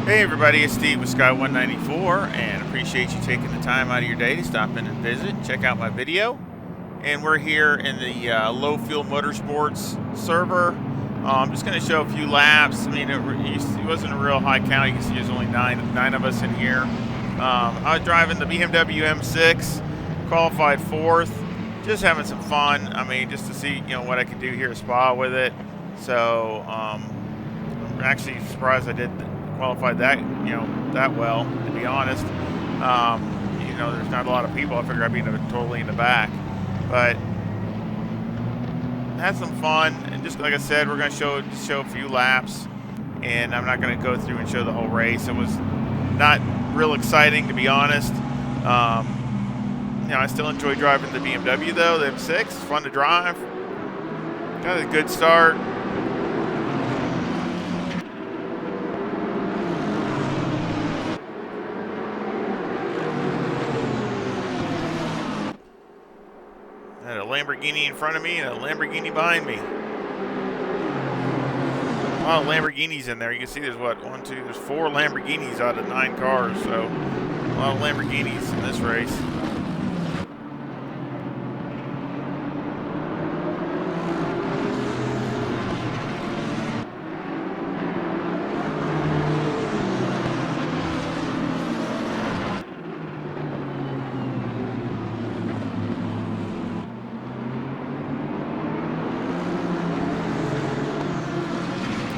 Hey everybody, it's Steve with Sky 194 and appreciate you taking the time out of your day to stop in and visit and check out my video. And we're here in the Low Fuel Motorsports server. I'm just going to show a few laps. I mean, it wasn't a real high count. You can see there's only nine of us in here. I was driving the BMW M6, qualified fourth, just having some fun. I mean, just to see what I could do here at Spa with it. So I'm actually surprised I did qualified that that well, to be honest. There's not a lot of people. I figured I'd be totally in the back, but had some fun. And just like I said, we're going to show a few laps, and I'm not going to go through and show the whole race. It was not real exciting, to be honest. I still enjoy driving the BMW though. The M6, it's fun to drive. Got a good start. Had a Lamborghini in front of me and a Lamborghini behind me. A lot of Lamborghinis in there. You can see there's there's 4 Lamborghinis out of 9 cars, so a lot of Lamborghinis in this race.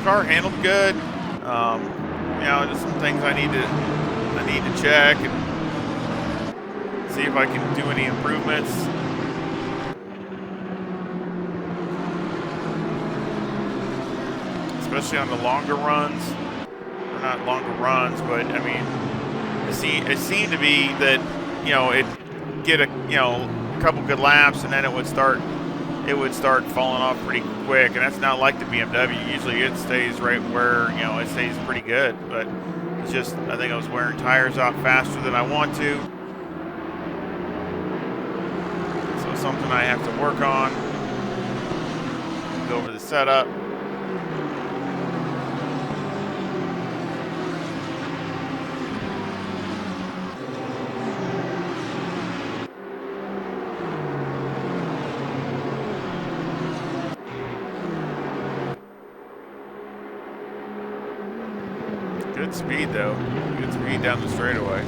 Car handled good. Just some things I need to check and see if I can do any improvements. Especially on the longer runs. Or not longer runs, but I mean, it seemed to be that it'd get a couple good laps and then it would start falling off pretty quick, and that's not like the BMW. Usually it stays right where, it stays pretty good, but it's just, I think I was wearing tires out faster than I want to. So something I have to work on. Go over the setup. Good speed though. Good speed down the straightaway.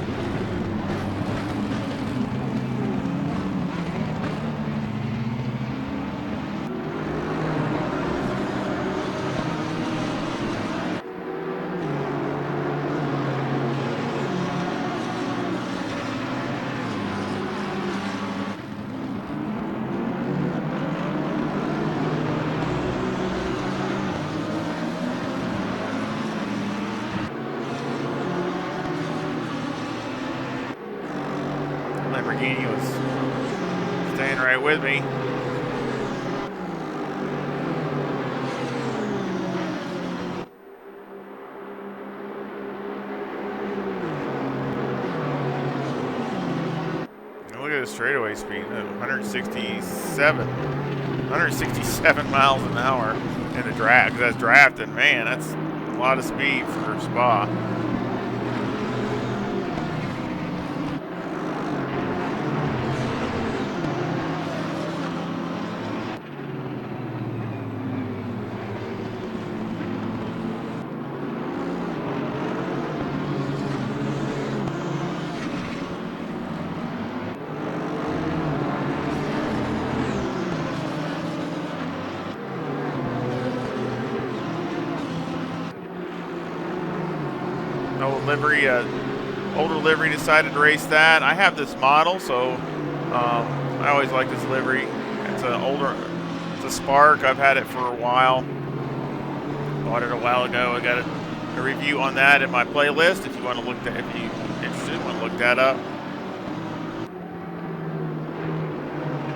Lamborghini was staying right with me. And look at the straightaway speed, 167 miles an hour in the draft. That's drafting, man. That's a lot of speed for Spa. Older livery decided to race that. I have this model, so I always like this livery. It's a Spark. I've had it for a while. Bought it a while ago. I got a review on that in my playlist. If you're interested, want to look that up.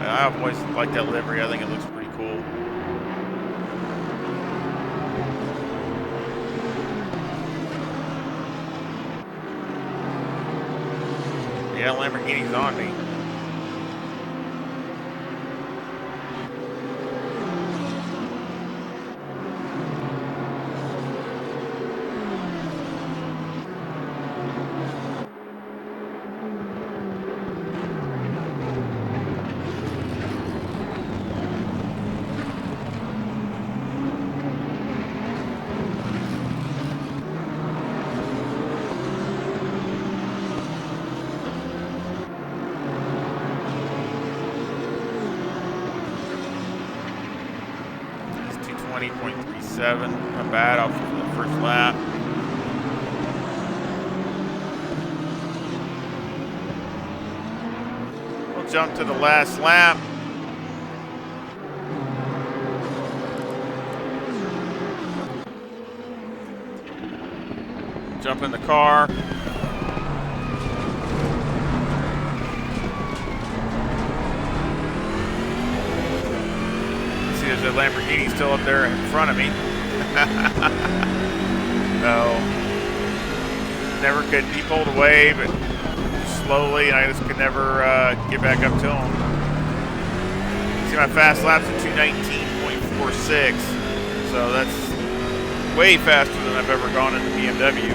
I've always liked that livery. I think it looks pretty cool. Yeah, Lamborghini's on me. 1:07. Not bad off the first lap. We'll jump to the last lap. Jump in the car. See, there's a Lamborghini still up there in front of me. So, never could. He pulled away, but slowly, and I just could never get back up to him. See, my fast laps are 2:19.46, so that's way faster than I've ever gone in the BMW.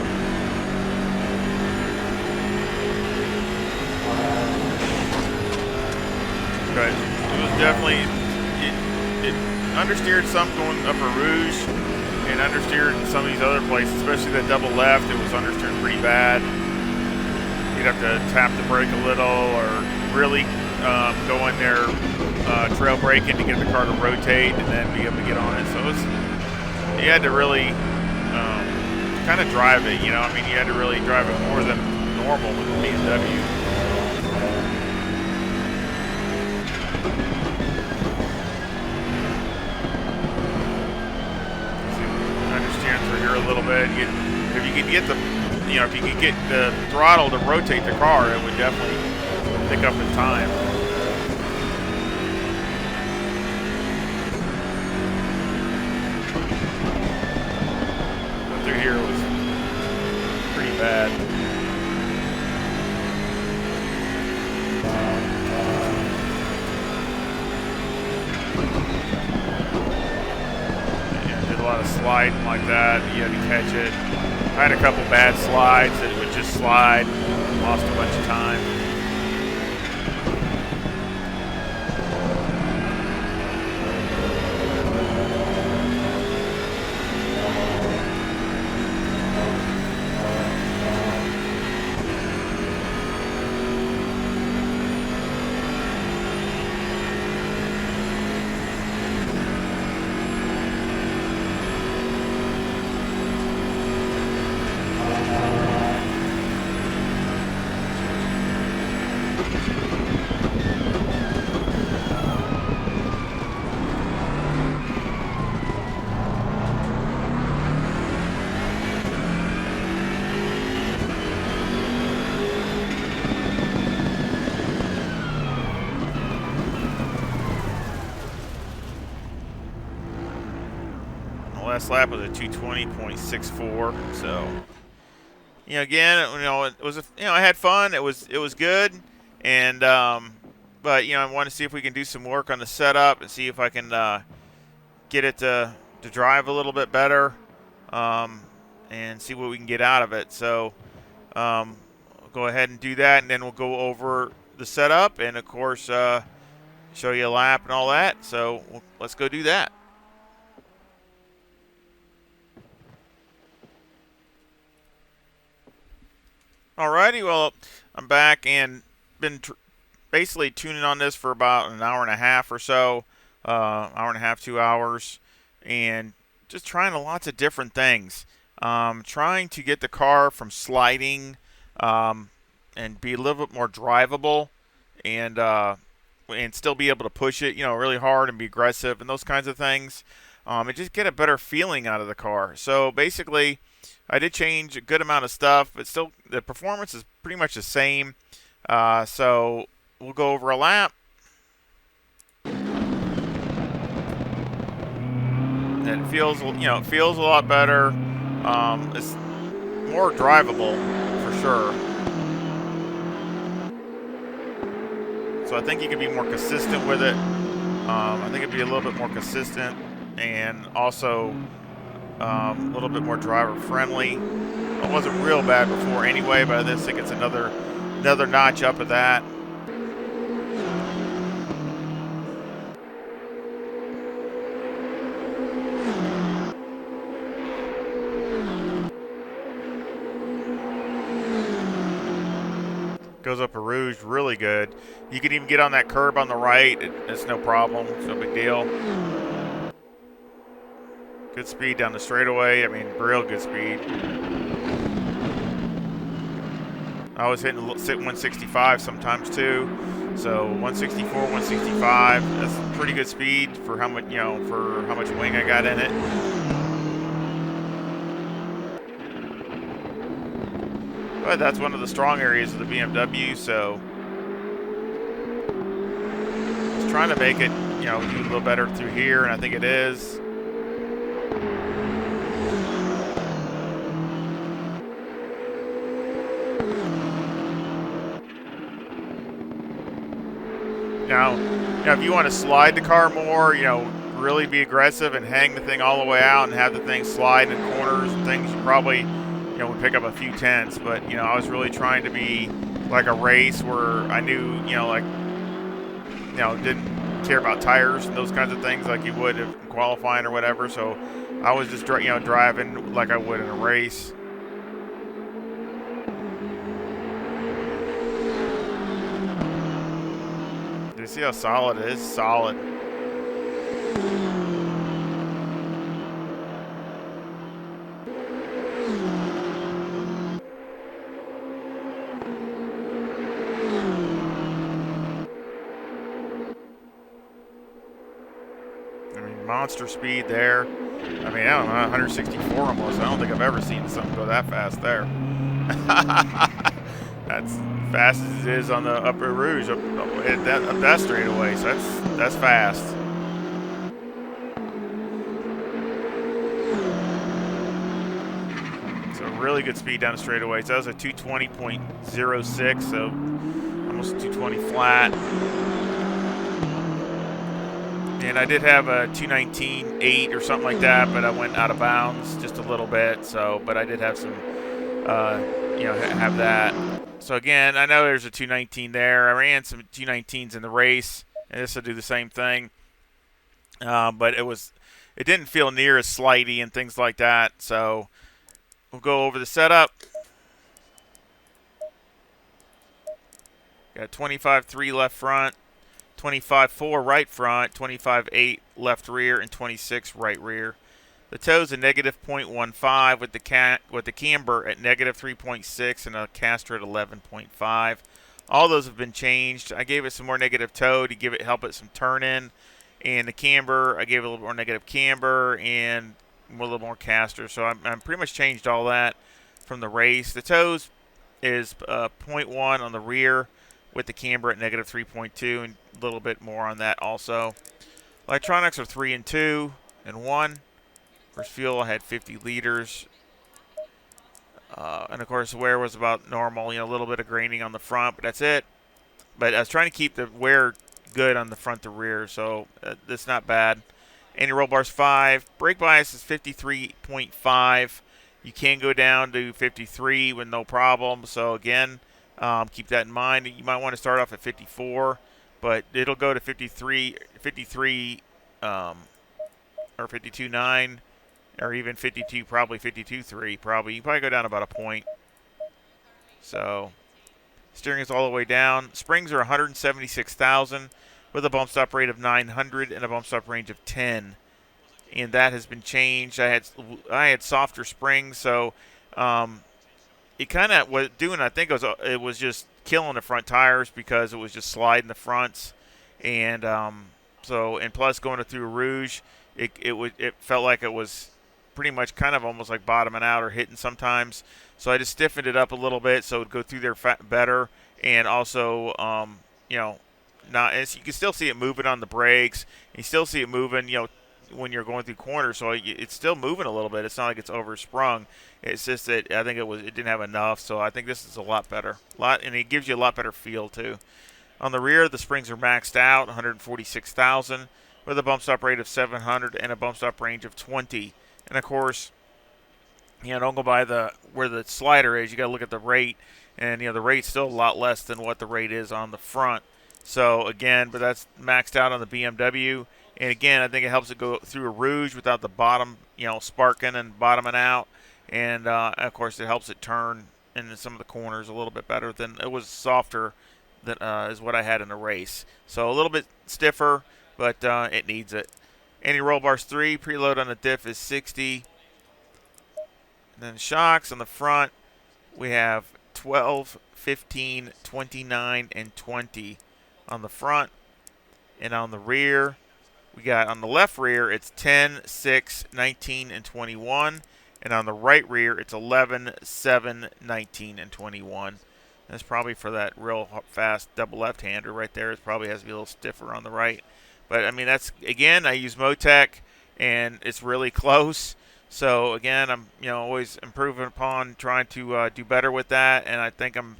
But it was definitely, it understeered some going up a Rouge and understeered in some of these other places, especially that double left. It was understeered pretty bad. You'd have to tap the brake a little or really go in there trail braking to get the car to rotate and then be able to get on it. So it was, you had to really kind of drive it, you know. I mean, you had to really drive it more than normal with the BMW. Understeering through here a little bit. If you could get the, you know, if you could get the throttle to rotate the car, it would definitely pick up in time. But through here was pretty bad. A lot of sliding like that. You had to catch it. I had a couple bad slides that would just slide. Lost a bunch of time. Last lap was a 2:20.64. So, you know, again, you know, it was, you know, I had fun. It was good, and but you know, I want to see if we can do some work on the setup and see if I can get it to drive a little bit better, and see what we can get out of it. So, I'll go ahead and do that, and then we'll go over the setup and, of course, show you a lap and all that. So, let's go do that. Alrighty, well, I'm back and been basically tuning on this for about an hour and a half or so, hour and a half, 2 hours, and just trying lots of different things. Trying to get the car from sliding and be a little bit more drivable, and still be able to push it, you know, really hard and be aggressive and those kinds of things, and just get a better feeling out of the car. So basically, I did change a good amount of stuff, but still the performance is pretty much the same. So we'll go over a lap. And it feels, you know, it feels a lot better. It's more drivable for sure. So I think you can be more consistent with it. I think it'd be a little bit more consistent and also a little bit more driver friendly. It wasn't real bad before anyway, but I just think it's another notch up of that. Goes up a Rouge really good. You can even get on that curb on the right. It's no problem. It's no big deal. Good speed down the straightaway. I mean, real good speed. I was hitting 165 sometimes too. So 164, 165. That's pretty good speed for how much, for how much wing I got in it. But that's one of the strong areas of the BMW. So I was trying to make it, do a little better through here, and I think it is. Now, if you want to slide the car more, really be aggressive and hang the thing all the way out and have the thing slide in corners and things, you probably, would pick up a few tenths. But, I was really trying to be like a race where I knew, didn't care about tires and those kinds of things like you would in qualifying or whatever. So I was just, driving like I would in a race. You see how solid it is? Solid. I mean, monster speed there. I mean, I don't know, 164 almost. I don't think I've ever seen something go that fast there. That's fast as it is on the Upper Rouge up that straightaway. So that's fast. So really good speed down the straightaway. So that was a 220.06, so almost 220 flat. And I did have a 219.8 or something like that, but I went out of bounds just a little bit. So, but I did have some, have that. So again, I know there's a 219 there. I ran some 219s in the race, and this will do the same thing. But it didn't feel near as slidey and things like that. So we'll go over the setup. Got 25.3 left front, 25.4 right front, 25.8 left rear, and 26 right rear. The toe's a negative 0.15 with the camber at negative 3.6 and a caster at 11.5. All those have been changed. I gave it some more negative toe to help it some turn in, and the camber I gave it a little more negative camber and a little more caster. So I'm pretty much changed all that from the race. The toes is 0.1 on the rear with the camber at negative 3.2 and a little bit more on that also. Electronics are 3 and 2 and 1. First fuel I had 50 liters. And of course the wear was about normal, a little bit of graining on the front, but that's it. But I was trying to keep the wear good on the front to rear, so that's not bad. Anti-roll bar's 5. Brake bias is 53.5. You can go down to 53 with no problem. So again, keep that in mind. You might want to start off at 54, but it'll go to 53, or 52.9. Or even 52, probably 52.3, probably. You probably go down about a point. So, steering is all the way down. Springs are 176,000 with a bump stop rate of 900 and a bump stop range of 10. And that has been changed. I had softer springs, so it kind of was doing. I think it was just killing the front tires because it was just sliding the fronts, and and plus going through Rouge, it felt like it was pretty much kind of almost like bottoming out or hitting sometimes. So I just stiffened it up a little bit so it would go through there better, and also not as you can still see it moving on the brakes. You still see it moving, when you're going through corners. So it's still moving a little bit. It's not like it's oversprung. It's just that I think it didn't have enough. So I think this is a lot better. And it gives you a lot better feel too. On the rear, the springs are maxed out, 146,000 with a bump stop rate of 700 and a bump stop range of 20. And of course, don't go by where the slider is. You got to look at the rate, and the rate's still a lot less than what the rate is on the front. So again, but that's maxed out on the BMW. And again, I think it helps it go through a Rouge without the bottom, sparking and bottoming out. And of course, it helps it turn in some of the corners a little bit better than it was softer than is what I had in the race. So a little bit stiffer, but it needs it. Anti-roll bars 3, preload on the diff is 60. And then shocks on the front, we have 12, 15, 29, and 20 on the front. And on the rear, we got on the left rear, it's 10, 6, 19, and 21. And on the right rear, it's 11, 7, 19, and 21. That's probably for that real fast double left-hander right there. It probably has to be a little stiffer on the right. But, I mean, that's, again, I use Motec, and it's really close. So, again, I'm, always improving upon trying to do better with that. And I think I'm,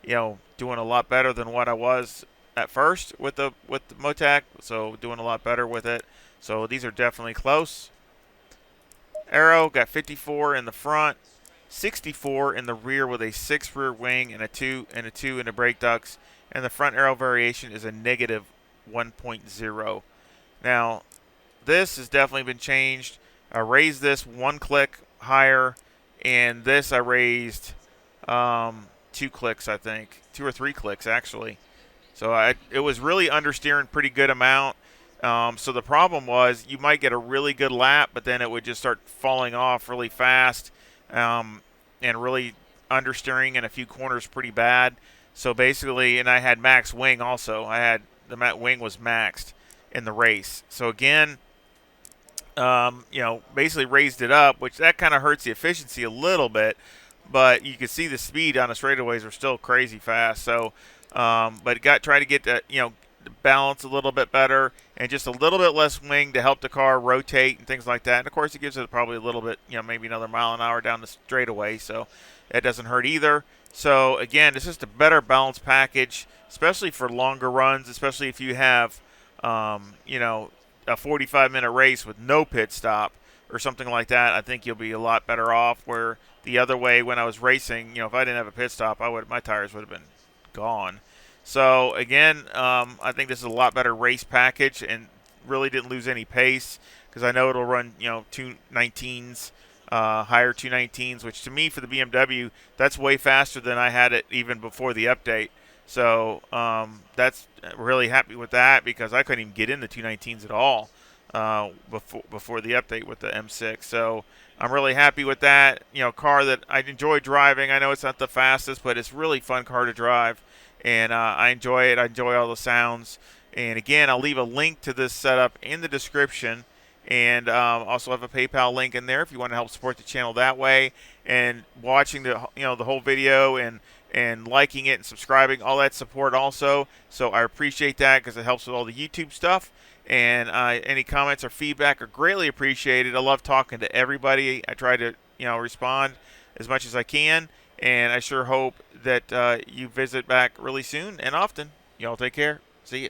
doing a lot better than what I was at first with the Motec. So, doing a lot better with it. So, these are definitely close. Aero got 54 in the front, 64 in the rear with a 6 rear wing and a 2 in the brake ducts, and the front aero variation is a negative 1.0. Now, this has definitely been changed. I raised this 1 click higher, and this I raised 2 clicks, I think, 2 or 3 clicks actually. So it was really understeering pretty good amount. So the problem was you might get a really good lap, but then it would just start falling off really fast and really understeering in a few corners pretty bad. So basically, and I had max wing also. I had the wing was maxed in the race. So again, basically raised it up, which that kind of hurts the efficiency a little bit. But you can see the speed on the straightaways are still crazy fast. So, but try to get the balance a little bit better and just a little bit less wing to help the car rotate and things like that. And of course, it gives it probably a little bit, maybe another mile an hour down the straightaway, so that doesn't hurt either. So again, it's just a better balanced package, especially for longer runs, especially if you have, a 45-minute race with no pit stop or something like that. I think you'll be a lot better off. Where the other way, when I was racing, if I didn't have a pit stop, my tires would have been gone. So again, I think this is a lot better race package, and really didn't lose any pace because I know it'll run 219s, higher 219s, which to me for the BMW that's way faster than I had it even before the update. So that's really happy with that because I couldn't even get in the 219s at all before the update with the M6. So I'm really happy with that. Car that I enjoy driving. I know it's not the fastest, but it's a really fun car to drive. And I enjoy it. I enjoy all the sounds. And again, I'll leave a link to this setup in the description, and also have a PayPal link in there if you want to help support the channel that way. And watching the whole video and liking it and subscribing, all that support also. So I appreciate that because it helps with all the YouTube stuff. And any comments or feedback are greatly appreciated. I love talking to everybody. I try to respond as much as I can. And I sure hope that you visit back really soon and often. Y'all take care. See ya.